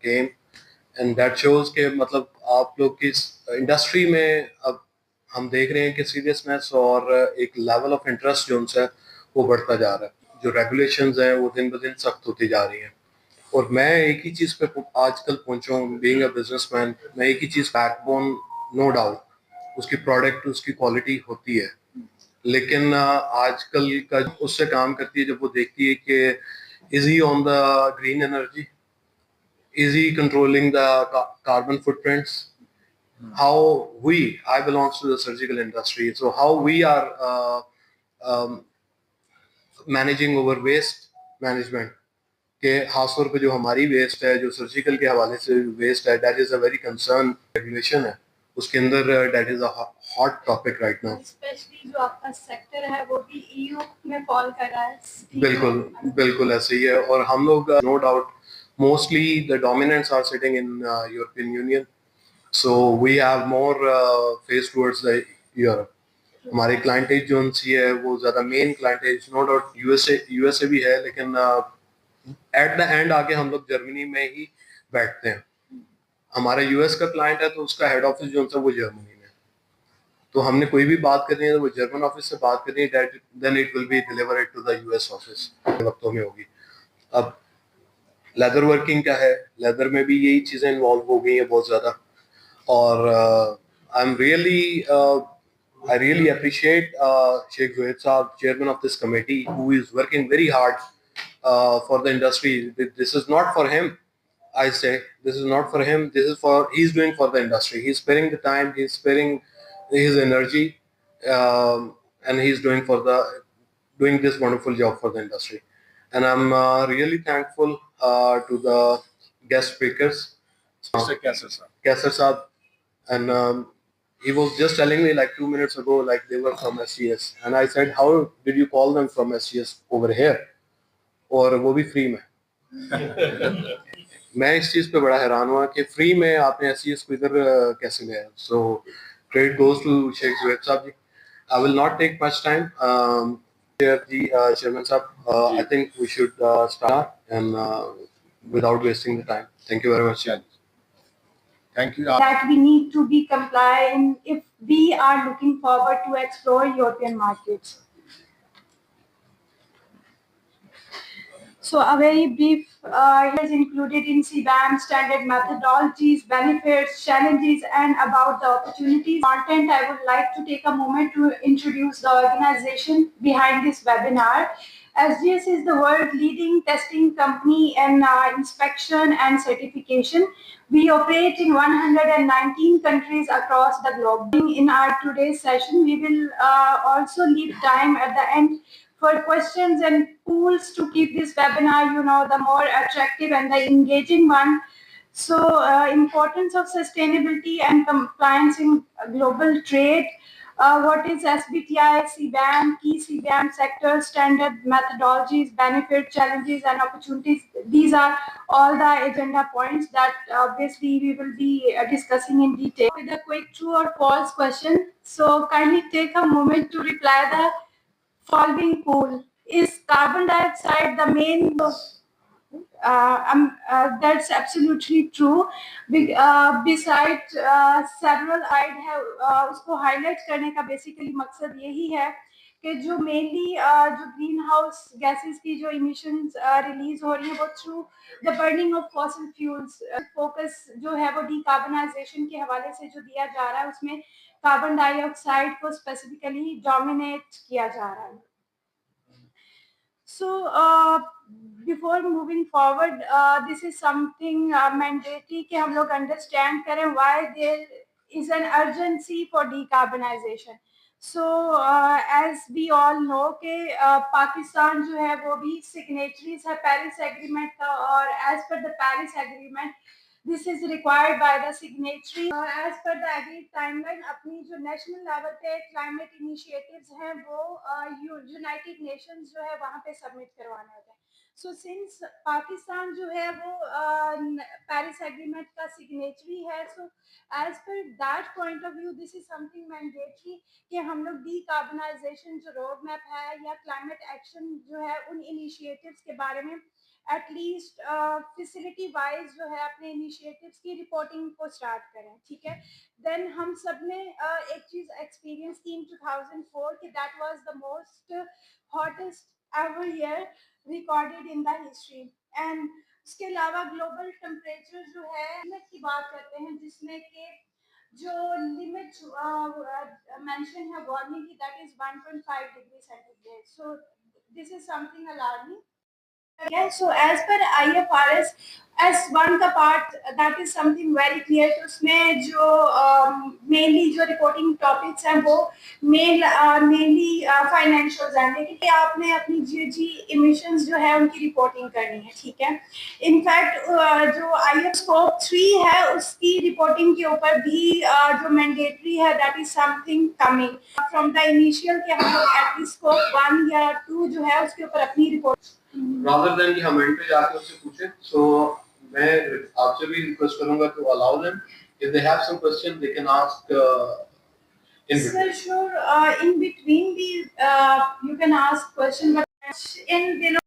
came, and that shows कि मतलब आप लोग की इंडस्ट्री में अब हम देख रहे हैं कि सीरियसनेस और एक लेवल ऑफ इंटरेस्ट जो उनसे वो बढ़ता जा रहा है। जो रेगुलेशंस हैं वो दिन ब दिन सख्त होती जा रही हैं, और मैं एक ही चीज़ पे आजकल पहुंचा हूँ, बीइंग अ बिजनेसमैन, मैं एक ही चीज़, बैकबोन नो डाउट उसकी प्रोडक्ट उसकी क्वालिटी होती है, लेकिन आजकल का उससे काम करती है जब वो देखती है कि is he on the green energy, is he controlling the carbon footprints, how we, I belongs to the surgical industry, so how we are um, managing our waste management, के खासतौर पे जो हमारी वेस्ट है, जो सर्जिकल के हवाले से वेस्ट है, that is a very concern regulation है उसके अंदर, that is a hot topic right now. Specially जो आपका सेक्टर है वो भी ईयू में फॉल कर रहा है। बिल्कुल बिल्कुल ऐसे ही है, और हम लोग no doubt mostly the dominants are sitting in European Union, so we have more face towards the Europe. हमारी क्लाइंटेज जो उनसी है वो ज्यादा main clientage no doubt USA भी है, लेकिन एट द एंड आके हम लोग जर्मनी में ही बैठते हैं। हमारा यूएस का क्लाइंट है तो उसका हेड ऑफिस जो है वो जर्मनी में, तो हमने कोई भी बात करनी है तो वो जर्मन ऑफिस से बात करनी है, then it will be delivered to the US office वक्तों में होगी। अब लेदर वर्किंग क्या है, लेदर में भी यही चीजें इन्वॉल्व हो गई हैं बहुत ज्यादा, और I really appreciate Sheikh Zohaib Saab, chairman of this committee, who is working very hard for the industry. This is not for him, I say. This is not for him. This is for, he's doing for the industry. He's sparing the time. He's sparing his energy, and he's doing this wonderful job for the industry. And I'm really thankful to the guest speakers, Mr. Kaisar Saab, and he was just telling me like 2 minutes ago, like they were from SGS, and I said, how did you call them from SGS over here, और वो भी free में? मैं इस चीज पे बड़ा हैरान हुआ कि फ्री में आपने SGS को इधर कैसे गया। सो credit goes to Sheikh Zohaib Saab ji. I will not take much time. Chairman Saab, I think we should start and without wasting the time. Thank you very much. Thank you. That we need to be compliant if we are looking forward to explore European markets. So a very brief is included in CBAM standard methodologies, benefits, challenges, and about the opportunities. Content, I would like to take a moment to introduce the organization behind this webinar. SGS is the world leading testing company in inspection and certification. We operate in 119 countries across the globe. In our today's session, we will also leave time at the end for questions and tools to keep this webinar, the more attractive and the engaging one. So, importance of sustainability and compliance in global trade. What is SBTI, CBAM, key CBAM sectors, standard methodologies, benefits, challenges, and opportunities. These are all the agenda points that obviously we will be discussing in detail. With a quick true or false question. So, kindly take a moment to reply the following poll. Is carbon dioxide the main? That's absolutely true. Besides several, I'd have उसको highlight करने का basically मकसद यही है कि जो mainly जो greenhouse gases की जो emissions release हो रही है वो through the burning of fossil fuels. Focus जो है वो decarbonization के हवाले से जो दिया जा रहा है उसमें carbon dioxide को specifically dominate किया जा रहा है. So before moving forward, this is something mandatory कि हम लोग understand करें why there is an urgency for decarbonization. So as we all know कि पाकिस्तान जो है वो भी signatories है Paris Agreement का, और as per the Paris Agreement this is required by the signatory. As per the agreed timeline, अपनी जो national level पे climate initiatives हैं वो United Nations जो है वहाँ पे submit करवाने होते हैं. So since पाकिस्तान जो है वो Paris Agreement का signatory है, so as per that point of view, this is something mandatory कि हम लोग decarbonization जो road map है या climate action जो है उन initiatives के बारे में एटलीस्ट फैसिलिटी वाइज जो है अपने इनिशिएटिव्स की रिपोर्टिंग को स्टार्ट करें, ठीक है। देन हम सब ने एक चीज एक्सपीरियंस की इन 2004 कि that was the most hottest ever year recorded in the history. And उसके अलावा ग्लोबल टेम्परेचर जो है लिमिट की बात करते हैं, जिसमें कि जो लिमिट मेंशन है वार्मिंग की, that is 1.5 degree centigrade. So this is something alarming. Yeah, so as per IFRS S1 का part that is something very clear. तो उसमें जो मेनली जो रिपोर्टिंग टॉपिक्स हैं वो मेनली फाइनेंशियल्स हैं, लेकिन आपने अपनी जी इमिशंस जो है उनकी रिपोर्टिंग करनी है, ठीक है। इनफैक्ट जो IF स्कोप 3 है उसकी रिपोर्टिंग के ऊपर भी जो मैंडेटरी है that is something coming from the initial कि हम लोग एटलीस्ट स्कोप 1 या 2 जो है उसके ऊपर अपनी रिपोर्ट rather than कि हम एंड पे जाके उससे पूछें। सो मैं आपसे भी रिक्वेस्ट करूंगा to allow them if they have some question they can ask in Sir, between. sure. In between the, you can ask question, but in below.